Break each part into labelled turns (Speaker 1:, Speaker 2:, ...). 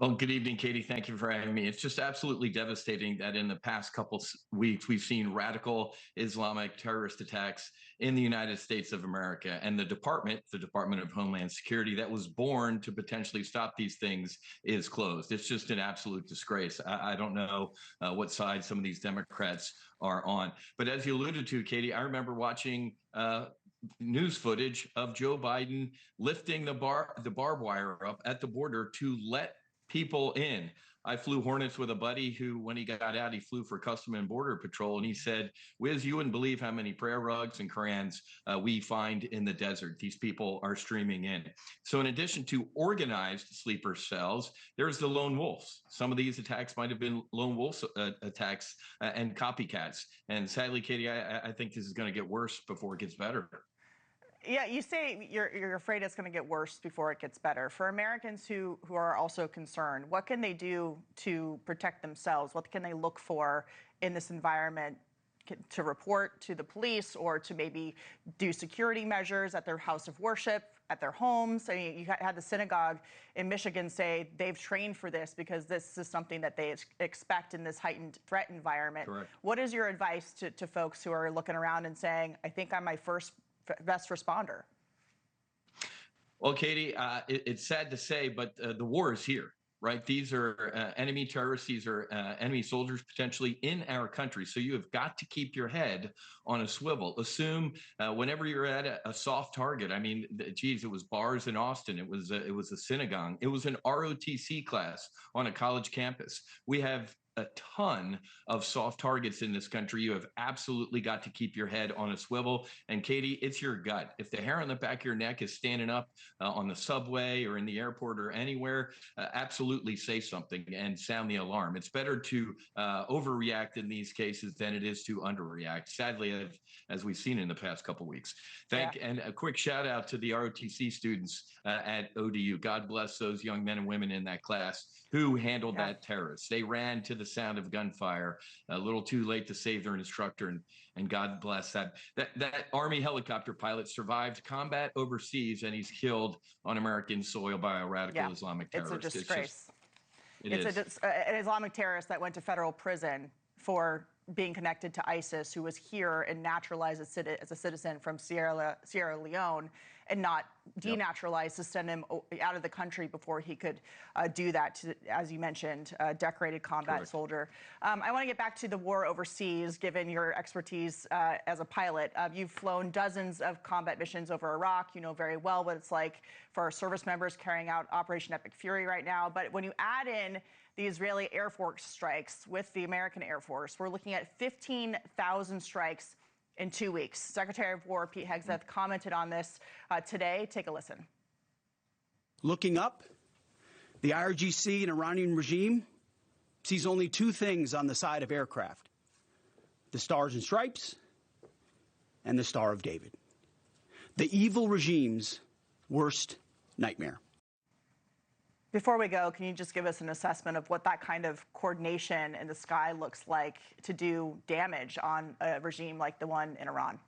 Speaker 1: Well, good evening, Katie. Thank you for having me. It's just absolutely devastating that in the past couple weeks, we've seen radical Islamic terrorist attacks in the United States of America. And the Department of Homeland Security, that was born to potentially stop these things, is closed. It's just an absolute disgrace. I don't know what side some of these Democrats are on. But as you alluded to, Katie, I remember watching news footage of Joe Biden lifting the barbed wire up at the border to let people in. I flew Hornets with a buddy who, when he got out, he flew for Custom and Border Patrol, and he said, "Wiz, you wouldn't believe how many prayer rugs and Korans we find in the desert. These people are streaming in." So in addition to organized sleeper cells, there's the lone wolves. Some of these attacks might have been lone wolf attacks and copycats. And sadly, Katie, I think this is going to get worse before it gets better.
Speaker 2: Yeah, you say you're afraid it's going to get worse before it gets better. For Americans who are also concerned, what can they do to protect themselves? What can they look for in this environment to report to the police, or to maybe do security measures at their house of worship, at their homes? I mean, you had the synagogue in Michigan say they've trained for this because this is something that they expect in this heightened threat environment.
Speaker 1: Correct.
Speaker 2: What is your advice to folks who are looking around and saying, I think I'm my first best responder?
Speaker 1: Well, Katie, it's sad to say, but the war is here, right? These are enemy terrorists. These are enemy soldiers potentially in our country. So you have got to keep your head on a swivel. Assume whenever you're at a soft target. I mean, geez, it was bars in Austin. It was a synagogue. It was an ROTC class on a college campus. We have a ton of soft targets in this country. You have absolutely got to keep your head on a swivel. And Katie, it's your gut. If the hair on the back of your neck is standing up on the subway or in the airport or anywhere, absolutely say something and sound the alarm. It's better to overreact in these cases than it is to underreact, sadly, as we've seen in the past couple of weeks. And a quick shout out to the ROTC students at ODU. God bless those young men and women in that class who handled that terrorist. They ran to the sound of gunfire, a little too late to save their instructor, and God bless that Army helicopter pilot survived combat overseas, and he's killed on American soil by a radical Islamic terrorist.
Speaker 2: It's a disgrace. It's an Islamic terrorist that went to federal prison for being connected to ISIS, who was here and naturalized as a citizen from Sierra Leone, and not denaturalized to send him out of the country before he could do that to, as you mentioned, a decorated combat soldier. I want to get back to the war overseas, given your expertise as a pilot. You've flown dozens of combat missions over Iraq. You know very well what it's like for our service members carrying out Operation Epic Fury right now. But when you add in the Israeli Air Force strikes with the American Air Force, we're looking at 15,000 strikes in 2 weeks. Secretary of War Pete Hegseth commented on this today. Take a listen.
Speaker 3: Looking up, the IRGC and Iranian regime sees only two things on the side of aircraft: the Stars and Stripes and the Star of David. The evil regime's worst nightmare.
Speaker 2: Before we go, can you just give us an assessment of what that kind of coordination in the sky looks like to do damage on a regime like the one in Iran?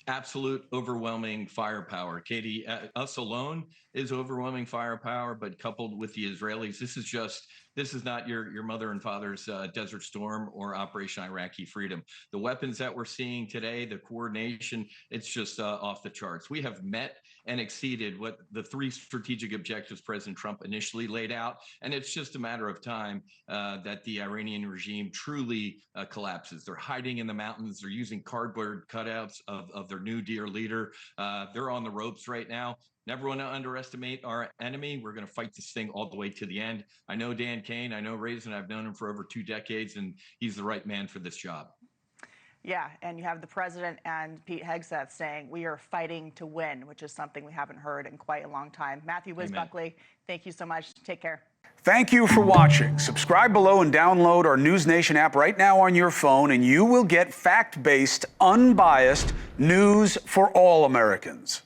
Speaker 1: Absolute overwhelming firepower. Katie, us alone is overwhelming firepower, but coupled with the Israelis, this is not your mother and father's Desert Storm or Operation Iraqi Freedom. The weapons that we're seeing today, the coordination, it's just off the charts. We have met and exceeded what the three strategic objectives President Trump initially laid out. And it's just a matter of time that the Iranian regime truly collapses. They're hiding in the mountains. They're using cardboard cutouts of their new dear leader. They're on the ropes right now. Never want to underestimate our enemy. We're going to fight this thing all the way to the end. I know Dan Kane. I know Raisin. I've known him for over 2 decades, and he's the right man for this job.
Speaker 2: Yeah, and you have the president and Pete Hegseth saying we are fighting to win, which is something we haven't heard in quite a long time. Matthew Buckley, thank you so much. Take care.
Speaker 4: Thank you for watching. Subscribe below and download our NewsNation app right now on your phone, and you will get fact-based, unbiased news for all Americans.